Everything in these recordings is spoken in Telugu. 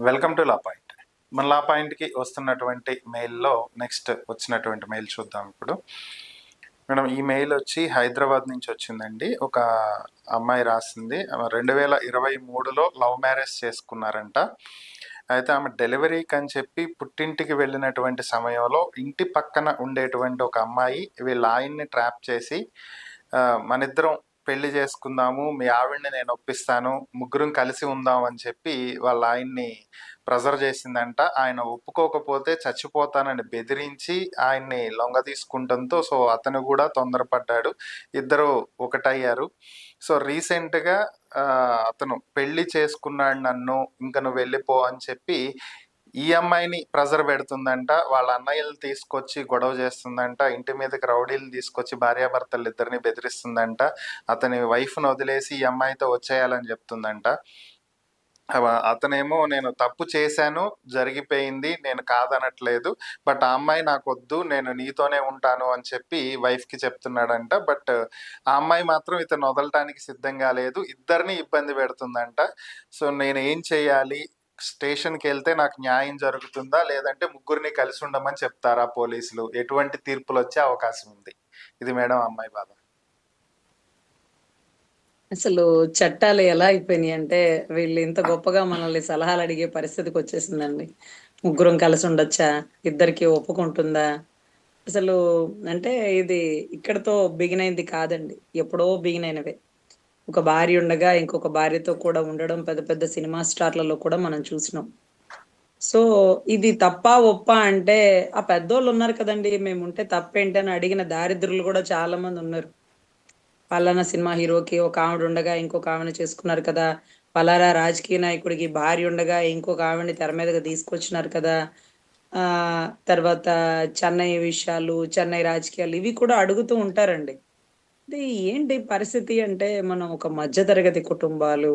Welcome to law point. మన లా పాయింట్కి వస్తున్నటువంటి మెయిల్లో నెక్స్ట్ వచ్చినటువంటి మెయిల్ చూద్దాం ఇప్పుడు. మేడం, ఈ మెయిల్ వచ్చి హైదరాబాద్ నుంచి వచ్చిందండి. ఒక అమ్మాయి రాసింది, 2023లో లవ్ మ్యారేజ్ చేసుకున్నారంట. అయితే ఆమె డెలివరీకి అని చెప్పి పుట్టింటికి వెళ్ళినటువంటి సమయంలో ఇంటి పక్కన ఉండేటువంటి ఒక అమ్మాయి వీళ్ళ ఆయన్ని ట్రాప్ చేసి మనిద్దరం పెళ్లి చేసుకుందాము, మీ ఆవిడ్ని నేను ఒప్పిస్తాను, ముగ్గురం కలిసి ఉందాం అని చెప్పి వాళ్ళ ఆయన్ని ప్రెజర్ చేసిందంట. ఆయన ఒప్పుకోకపోతే చచ్చిపోతానని బెదిరించి ఆయన్ని లొంగ తీసుకుంటంతో సో అతను కూడా తొందరపడ్డాడు, ఇద్దరు ఒకటయ్యారు. సో రీసెంట్గా అతను పెళ్లి చేసుకున్నాడు నన్ను, ఇంక నువ్వు వెళ్ళిపో అని చెప్పి ఈ అమ్మాయిని ప్రెజర్ పెడుతుందంట. వాళ్ళ అన్నయ్యలు తీసుకొచ్చి గొడవ చేస్తుందంట, ఇంటి మీదకి రౌడీలు తీసుకొచ్చి భార్యాభర్తలు ఇద్దరిని బెదిరిస్తుందంట, అతని వైఫ్ను వదిలేసి ఈ అమ్మాయితో వచ్చేయాలని చెప్తుందంట. అతనేమో నేను తప్పు చేశాను, జరిగిపోయింది, నేను కాదనట్లేదు, బట్ ఆ అమ్మాయి నాకు వద్దు, నేను నీతోనే ఉంటాను అని చెప్పి వైఫ్కి చెప్తున్నాడంట. బట్ ఆ అమ్మాయి మాత్రం ఇతను వదలటానికి సిద్ధంగా లేదు, ఇద్దరిని ఇబ్బంది పెడుతుందంట. సో నేను ఏం చేయాలి, స్టేషన్కి వెళ్తే నాకు న్యాయం జరుగుతుందా, లేదంటే ముగ్గురిని కలిసి ఉండమని చెప్తారా పోలీసులు, ఎటువంటి తీర్పులు వచ్చే అవకాశం ఉంది? ఇది మేడం అమ్మాయి బాధ. అసలు చట్టాలు ఎలా అయిపోయినాయి అంటే వీళ్ళు ఇంత గొప్పగా మనల్ని సలహాలు అడిగే పరిస్థితికి వచ్చేసిందండి. ముగ్గురం కలిసి ఉండొచ్చా, ఇద్దరికి ఒప్పుకుంటుందా? అసలు అంటే ఇది ఇక్కడతో బిగిన్ అయింది కాదండి, ఎప్పుడో బిగిన్ అయినవే. ఒక భార్య ఉండగా ఇంకొక భార్యతో కూడా ఉండడం పెద్ద పెద్ద సినిమా స్టార్లలో కూడా మనం చూసినాం. సో ఇది తప్పా ఒప్పా అంటే ఆ పెద్దోళ్ళు ఉన్నారు కదండి, మేము ఉంటే తప్పేంటి అని అడిగిన దారిద్రులు కూడా చాలా మంది ఉన్నారు. పలానా సినిమా హీరోకి ఒక ఆవిడ ఉండగా ఇంకొక ఆవిడని చేసుకున్నారు కదా, పలానా రాజకీయ నాయకుడికి భార్య ఉండగా ఇంకొక ఆవిడని తెర మీదకి తీసుకొచ్చినారు కదా. ఆ తర్వాత చెన్నై విషయాలు, చెన్నై రాజకీయాలు ఇవి కూడా అడుగుతూ ఉంటారండి. ఇది ఏంటి పరిస్థితి అంటే మనం ఒక మధ్యతరగతి కుటుంబాలు,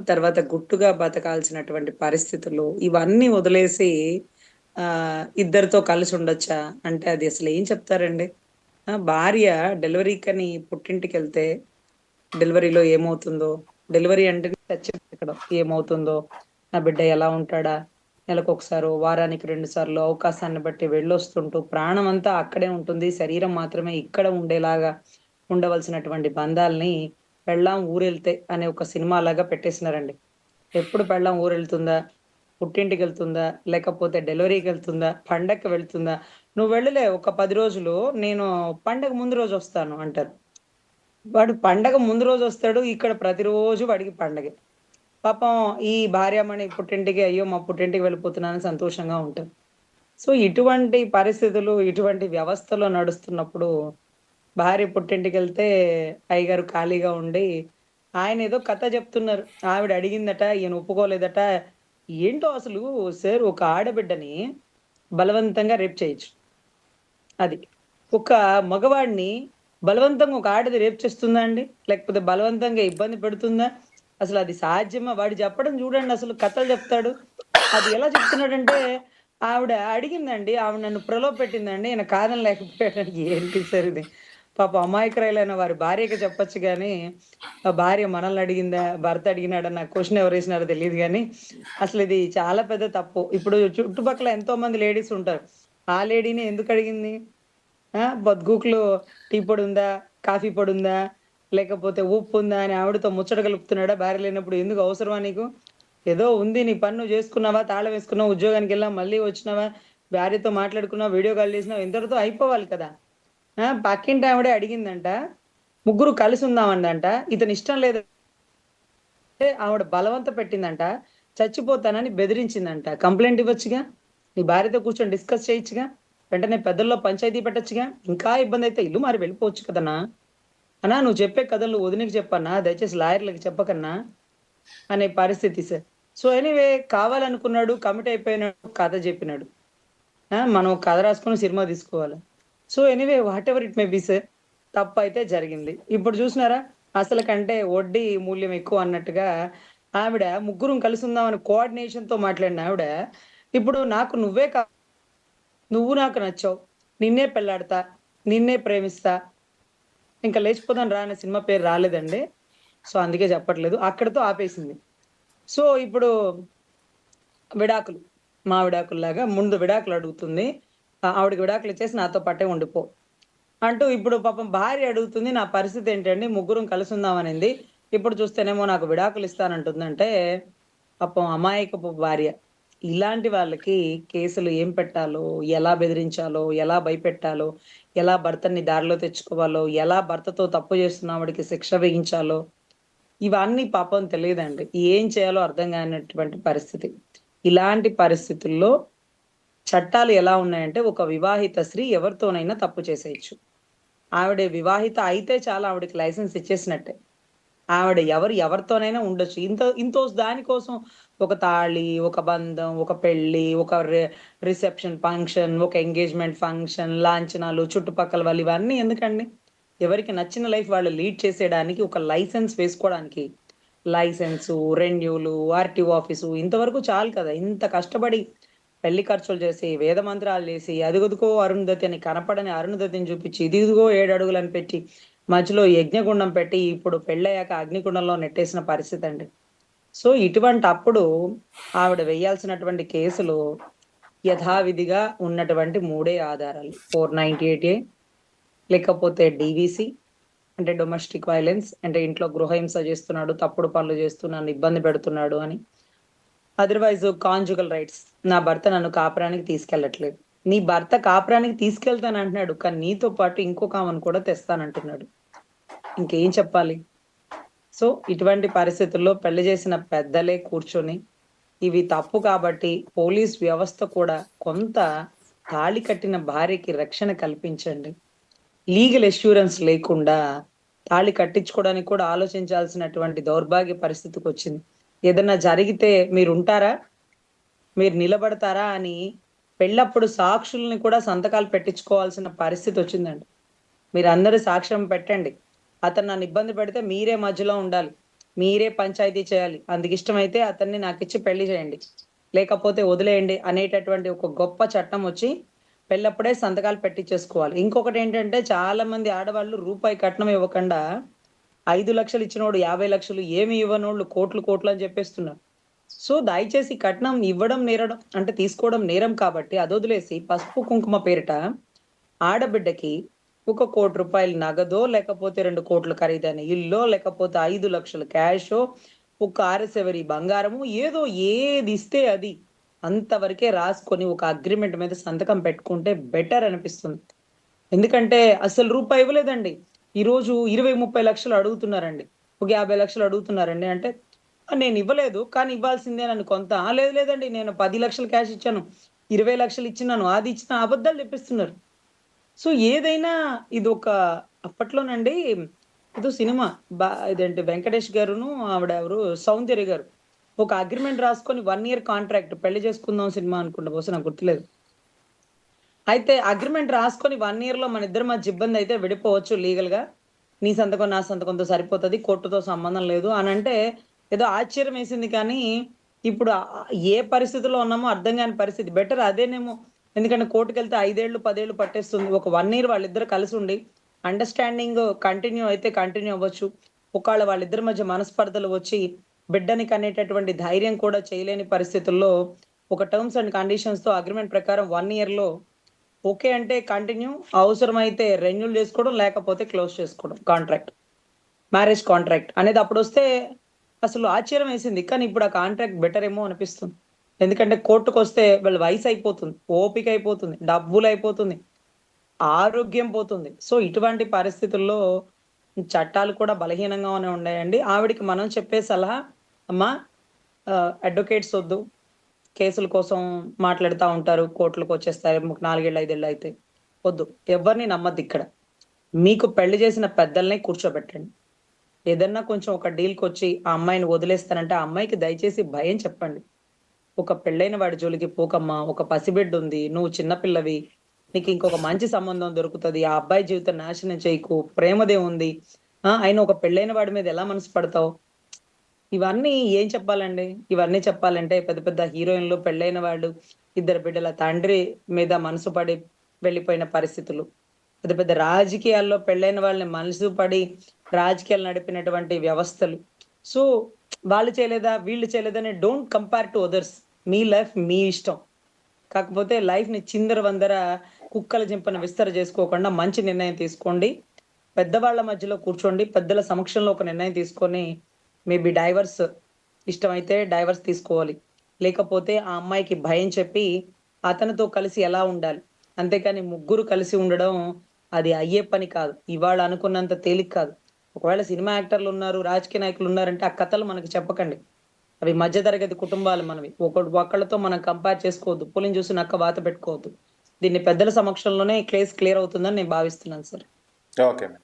తర్వాత గుట్టుగా బతకాల్సినటువంటి పరిస్థితులు ఇవన్నీ వదిలేసి ఇద్దరితో కలిసి ఉండొచ్చా అంటే అది అసలు ఏం చెప్తారండి? భార్య డెలివరీకని పుట్టింటికెళ్తే డెలివరీలో ఏమవుతుందో, డెలివరీ అంటే చచ్చిపోవడం ఏమవుతుందో, నా బిడ్డ ఎలా ఉంటాడా, నెలకొకసారో వారానికి 2 సార్లు అవకాశాన్ని బట్టి వెళ్ళొస్తుంటూ ప్రాణం అంతా అక్కడే ఉంటుంది, శరీరం మాత్రమే ఇక్కడ ఉండేలాగా ఉండవలసినటువంటి బంధాల్ని పెళ్ళాం ఊరెళ్తే అనే ఒక సినిమా లాగా పెట్టేసినారండి. ఎప్పుడు పెళ్ళాం ఊరెళ్తుందా, పుట్టింటికి వెళ్తుందా, లేకపోతే డెలివరీకి వెళ్తుందా, పండగకి వెళ్తుందా? నువ్వు వెళ్ళలే ఒక 10 రోజులు, నేను పండగ ముందు రోజు వస్తాను అంటారు. వాడు పండగ ముందు రోజు వస్తాడు, ఇక్కడ ప్రతిరోజు వాడికి పండగే. పాపం ఈ భార్యామణి పుట్టింటికి అయ్యో మా పుట్టింటికి వెళ్ళిపోతున్నానని సంతోషంగా ఉంటారు. సో ఇటువంటి పరిస్థితులు, ఇటువంటి వ్యవస్థలో నడుస్తున్నప్పుడు భార్య పుట్టింటికెళ్తే అయ్యగారు ఖాళీగా ఉండి ఆయన ఏదో కథ చెప్తున్నారు. ఆవిడ అడిగిందట, ఈయన ఒప్పుకోలేదట. ఏంటో అసలు సార్, ఒక ఆడబిడ్డని బలవంతంగా రేప్ చేయొచ్చు. అది. ఒక మగవాడిని బలవంతంగా ఒక ఆడది రేప్ చేస్తుందా అండి? లేకపోతే బలవంతంగా ఇబ్బంది పెడుతుందా? అసలు అది సాధ్యమా? వాడు చెప్పడం చూడండి, అసలు కథలు చెప్తాడు. అది ఎలా చెప్తున్నాడంటే ఆవిడ అడిగిందండి, ఆవిడ నన్ను ప్రలోభపెట్టిందండి, ఈయన కాదనలేకపోయాడని. ఏంటి సార్ ఇది? పాపం అమాయకురాలైన వారి భార్యకి చెప్పొచ్చు గానీ, ఆ భార్య మనల్ని అడిగిందా, భర్త అడిగినాడన్న క్వెషన్ ఎవరేసినారో తెలీదు గానీ, అసలిది చాలా పెద్ద తప్పు. ఇప్పుడు చుట్టుపక్కల ఎంతో మంది లేడీస్ ఉంటారు. ఆ లేడీని ఎందుకు అడిగింది? బతుకులో టీ పొడుందా? కాఫీ పొడుందా? లేకపోతే ఉప్పుందా? అని ఆవిడతో ముచ్చట గలుపుతున్నాడా భార్య లేనప్పుడు? ఎందుకు అవసరమా నీకు? ఏదో ఉంది, నీ పని నువ్వు చేసుకున్నావా, తాళం వేసుకున్నావు, ఉద్యోగానికెళ్ళావు, మళ్ళీ వచ్చినావా, భార్యతో మాట్లాడుకున్నావు, వీడియో కాల్ చేసినావు, ఇంతటితో అయిపోవాలి కదా. పక్కింటి ఆవిడే అడిగిందంట, ముగ్గురు కలిసి ఉందామందంట. ఇతను ఇష్టం లేదు, ఆవిడ బలవంత పెట్టిందంట, చచ్చిపోతానని బెదిరించిందంట. కంప్లైంట్ ఇవ్వచ్చుగా, నీ భార్యతో కూర్చొని డిస్కస్ చేయొచ్చుగా, వెంటనే పెద్దల్లో పంచాయతీ పెట్టొచ్చుగా. ఇంకా ఇబ్బంది అయితే ఇల్లు మారి వెళ్ళిపోవచ్చు కదన్నా. అన్నా నువ్వు చెప్పే కథలు వదినకి చెప్పన్నా, దయచేసి లాయర్లకి చెప్పకన్నా అనే పరిస్థితి సార్. సో ఎనీవే, కావాలనుకున్నాడు, కమిట్ అయిపోయినాడు, కథ చెప్పినాడు. మనం కథ రాసుకుని సినిమా తీసుకోవాలి. So anyway, what ever it may be sir, తప్పు అయితే జరిగింది. ఇప్పుడు చూసినారా, అసలు కంటే వడ్డీ మూల్యం ఎక్కువ అన్నట్టుగా ఆవిడ ముగ్గురం కలిసి ఉందామని కోఆర్డినేషన్ తో మాట్లాడిన ఆవిడ ఇప్పుడు నాకు నువ్వే నువ్వు నాకు నచ్చావు, నిన్నే పెళ్ళాడతా, నిన్నే ప్రేమిస్తా, ఇంకా లేచిపోదాం రా అనే సినిమా పేరు రాలేదండి. సో అందుకే చెప్పట్లేదు, అక్కడితో ఆపేసింది. సో ఇప్పుడు విడాకులు. మా విడాకుల్లాగా ముందు విడాకులు అడుగుతుంది. ఆవిడకి విడాకులు ఇచ్చేసి నాతో పాటే ఉండిపో అంటూ ఇప్పుడు పాపం భార్య అడుగుతుంది. నా పరిస్థితి ఏంటండి? ముగ్గురం కలిసుందామనింది. ఇప్పుడు చూస్తేనేమో నాకు విడాకులు ఇస్తానంటుందంటే, పాపం అమాయకపు భార్య. ఇలాంటి వాళ్ళకి కేసులు ఏం పెట్టాలో, ఎలా బెదిరించాలో, ఎలా భయపెట్టాలో, ఎలా భర్తని దారిలో తెచ్చుకోవాలో, ఎలా భర్తతో తప్పు చేస్తున్న ఆవిడకి శిక్ష వేయించాలో, ఇవన్నీ పాపం తెలీదండి. ఏం చేయాలో అర్థం కానటువంటి పరిస్థితి. ఇలాంటి పరిస్థితుల్లో చట్టాలు ఎలా ఉన్నాయంటే, ఒక వివాహిత స్త్రీ ఎవరితోనైనా తప్పు చేసేయొచ్చు. ఆవిడ వివాహిత అయితే చాలు, ఆవిడకి లైసెన్స్ ఇచ్చేసినట్టే. ఆవిడ ఎవరితోనైనా ఉండొచ్చు. దానికోసం ఒక తాళి, ఒక బంధం, ఒక పెళ్లి, ఒక రిసెప్షన్ ఫంక్షన్, ఒక ఎంగేజ్‌మెంట్ ఫంక్షన్, లాంఛనాలు, చుట్టుపక్కల వాళ్ళు ఇవన్నీ ఎందుకండి? ఎవరికి నచ్చిన లైఫ్ వాళ్ళు లీడ్ చేసేయడానికి ఒక లైసెన్స్ వేసుకోవడానికి. లైసెన్సు, రెన్యూలు, ఆర్‌టిఓ ఆఫీసు ఇంతవరకు చాలు కదా! ఇంత కష్టపడి పెళ్లి ఖర్చులు చేసి, వేద మంత్రాలు చేసి, అదిగదిగో అరుంధతి అని కనపడని అరుంధతిని చూపించి, ఇదిగో 7 అడుగులని పెట్టి, మధ్యలో యజ్ఞగుండం పెట్టి, ఇప్పుడు పెళ్ళయ్యాక అగ్నిగుండంలో నెట్టేసిన పరిస్థితండి. సో, ఇటువంటప్పుడు ఆవిడ వేయాల్సినటువంటి కేసులు యథావిధిగా ఉన్నటువంటి 3 ఆధారాలు. 498 లేకపోతే డీవీసీ అంటే డొమెస్టిక్ వయలెన్స్ అంటే ఇంట్లో గృహహింస చేస్తున్నాడు, తప్పుడు పనులు చేస్తూ నన్ను ఇబ్బంది పెడుతున్నాడు అని. Otherwise conjugal rights. నా భర్త నన్ను కాపురానికి తీసుకెళ్ళట్లేదు. నీ భర్త కాపురానికి తీసుకెళ్తానంటున్నాడు. కానీ నీతో పాటు ఇంకొక ఆమెను కూడా తెస్తానంటున్నాడు. ఇంకేం చెప్పాలి? సో, ఇటువంటి పరిస్థితుల్లో పెళ్లి చేసిన పెద్దలే కూర్చొని, ఇవి తప్పు కాబట్టి పోలీస్ వ్యవస్థ కూడా కొంత తాళి కట్టిన భార్యకి రక్షణ కల్పించండి. లీగల్ అష్యూరెన్స్ లేకుండా తాళి కట్టించుకోవడానికి కూడా ఆలోచించాల్సినటువంటి దౌర్భాగ్య పరిస్థితికొచ్చింది. ఏదన్నా జరిగితే మీరుంటారా? మీరు నిలబడతారా? అని పెళ్ళప్పుడు సాక్షుల్ని కూడా సంతకాలు పెట్టించుకోవాల్సిన పరిస్థితొచ్చిందండి. మీరందరూ సాక్ష్యం పెట్టండి. అతను నన్ను ఇబ్బంది పెడితే మీరే మధ్యలో ఉండాలి. మీరే పంచాయతీ చేయాలి. అందుకిష్టమైతే అతన్ని నాకిచ్చి పెళ్లి చేయండి. లేకపోతే వదిలేయండి అనేటటువంటి ఒక గొప్ప చట్టం వచ్చి పెళ్ళప్పుడే సంతకాలు పెట్టిచ్చేసుకోవాలి. ఇంకొకటేంటంటే చాలా మంది ఆడవాళ్ళు రూపాయి కట్నం ఇవ్వకుండా 5,00,000 ఇచ్చినోడు 50,00,000 ఏమి ఇవ్వనోళ్ళు కోట్లు కోట్లు అని చెప్పేస్తున్నారు. సో, దయచేసి కట్నం ఇవ్వడం నేరడం అంటే తీసుకోవడం నేరం కాబట్టి అదొదిలేసి పసుపు, కుంకుమ పేరిట ఆడబిడ్డకి ఒక 1,00,00,000 నగదో, లేకపోతే 2,00,00,000 ఖరీదైన ఇల్లో, లేకపోతే 5,00,000 క్యాషో, ఒక ఆరెసెవరి బంగారము ఏదో ఏదిస్తే అది అంతవరకే రాసుకొని ఒక అగ్రీమెంట్ మీద సంతకం పెట్టుకుంటే బెటర్ అనిపిస్తుంది. ఎందుకంటే అసలు రూపాయి ఇవ్వలేదండి. ఈరోజు 20, 30 లక్షలు అడుగుతున్నారండి. ఒక 50 లక్షలు అడుగుతున్నారండి అంటే, నేను ఇవ్వలేదు కానీ ఇవ్వాల్సిందేనని కొంత. లేదు లేదండి నేను 10 లక్షలు క్యాష్ ఇచ్చాను. 20 లక్షలు ఇచ్చినాను. అది ఇచ్చిన అబద్ధాలు చెప్పిస్తున్నారు. సో, ఏదైనా ఇదొక అప్పట్లోనండి ఏదో సినిమా ఇదేంటి 'వెంకటేష్' గారును ఆవిడ ఎవరు 'సౌందర్య' గారు ఒక అగ్రీమెంట్ రాసుకొని 1 ఇయర్ కాంట్రాక్ట్ పెళ్లి చేసుకుందాం సినిమా అనుకుంటా. బహుశా నాకు గుర్తులేదు. అయితే అగ్రీమెంట్ రాసుకొని 1 ఇయర్‌లో మన ఇద్దరి మధ్య ఇబ్బందయితే విడిపోవచ్చు లీగల్‌గా. నీ సంతకం, నా సంతకంతో సరిపోతది. కోర్టుతో సంబంధం లేదు అనంటే ఏదో ఆశ్చర్యమేసింది కానీ, ఇప్పుడు ఏ పరిస్థితిలో ఉన్నామో అర్థం కాని పరిస్థితి. బెటర్ అదేనేమో. ఎందుకంటే కోర్టుకెళ్తే 5 ఏళ్ళు, 10 ఏళ్ళు పట్టేస్తుంది. ఒక 1 ఇయర్ వాళ్ళిద్దరు కలిసుండి అండర్‌స్టాండింగ్ కంటిన్యూ అయితే కంటిన్యూ అవ్వచ్చు. ఒకవేళ వాళ్ళిద్దరి మధ్య మనస్పర్ధలు వచ్చి బిడ్డని కనేటటువంటి ధైర్యం కూడా చేయలేని పరిస్థితుల్లో ఒక టర్మ్స్ అండ్ కండిషన్స్‌తో అగ్రీమెంట్ ప్రకారం 1 ఇయర్‌లో ఓకే అంటే కంటిన్యూ, అవసరమైతే రెన్యూల్ చేసుకోవడం, లేకపోతే క్లోజ్ చేసుకోవడం కాంట్రాక్ట్. మ్యారేజ్ కాంట్రాక్ట్ అనేది అప్పుడొస్తే అసలు ఆశ్చర్యం వేసింది. కానీ ఇప్పుడు ఆ కాంట్రాక్ట్ బెటర్ ఏమో అనిపిస్తుంది. ఎందుకంటే కోర్టుకొస్తే వీళ్ళ వయసు అయిపోతుంది, ఓపిక అయిపోతుంది, డబ్బులయిపోతుంది, ఆరోగ్యం పోతుంది. సో, ఇటువంటి పరిస్థితుల్లో చట్టాలు కూడా బలహీనంగానే ఉన్నాయండి. ఆవిడకి మనం చెప్పే సలహా, అమ్మా అడ్వకేట్స్ వద్దు. కేసుల కోసం మాట్లాడుతా ఉంటారు. కోర్టులకొచ్చేస్తాయి. 4 ఏళ్ళు, 5 ఏళ్ళు అయితే. వద్దు. ఎవరిని నమ్మద్దిక్కడ. మీకు పెళ్లి చేసిన పెద్దల్ని కూర్చోబెట్టండి. ఏదన్నా కొంచెం ఒక డీల్‌కొచ్చి ఆ అమ్మాయిని వదిలేస్తానంటే, ఆ అమ్మాయికి దయచేసి భయం చెప్పండి. ఒక పెళ్ళైన వాడి జోలికి పోకమ్మా. ఒక పసిబిడ్డుంది. నువ్వు చిన్న పిల్లవి. నీకింకొక మంచి సంబంధం దొరుకుతది. ఆ అబ్బాయి జీవితం నాశనం చేయకు. ప్రేమదేముంది? అయినా ఒక పెళ్ళైన వాడి మీద ఎలా మనసు పడతావు? ఇవన్నీ ఏం చెప్పాలండి? ఇవన్నీ చెప్పాలంటే పెద్ద పెద్ద హీరోయిన్‌లు పెళ్ళైన వాళ్ళు, ఇద్దరు బిడ్డల తండ్రి మీద మనసు పడి వెళ్ళిపోయిన పరిస్థితులు. పెద్ద పెద్ద రాజకీయాల్లో పెళ్ళైన వాళ్ళని మనసు పడి రాజకీయాలు నడిపినటువంటి వ్యవస్థలు. సో, వాళ్ళు చేయలేదా? వీళ్ళు చేయలేదని డోంట్ కంపేర్ టు అదర్స్. మీ లైఫ్ మీ ఇష్టం. కాకపోతే లైఫ్‌ని చిందరవందర కుక్కల జింపను విస్తర చేసుకోకుండా మంచి నిర్ణయం తీసుకోండి. పెద్దవాళ్ళ మధ్యలో కూర్చోండి. పెద్దల సమక్షంలో ఒక నిర్ణయం తీసుకొని మేబీ డైవర్స్ ఇష్టమైతే డైవర్స్ తీసుకోవాలి. లేకపోతే ఆ అమ్మాయికి భయం చెప్పి అతనితో కలిసి ఎలా ఉండాలి. అంతేకాని ముగ్గురు కలిసి ఉండడం అది అయ్యే పని కాదు. ఇవాళ అనుకున్నంత తేలిక కాదు. ఒకవేళ సినిమా యాక్టర్లున్నారు, రాజకీయ నాయకులున్నారంటే ఆ కథలు మనకు చెప్పకండి. అవి మధ్య తరగతి కుటుంబాలు మనవి. ఒకళ్ళతో మనం కంపేర్ చేసుకోవద్దు. పులిని చూసి నక్క వాత పెట్టుకోవద్దు. దీన్ని పెద్దల సమక్షంలోనే కేస్ క్లియర్ అవుతుందని నేను భావిస్తున్నాను సార్. Okay madam.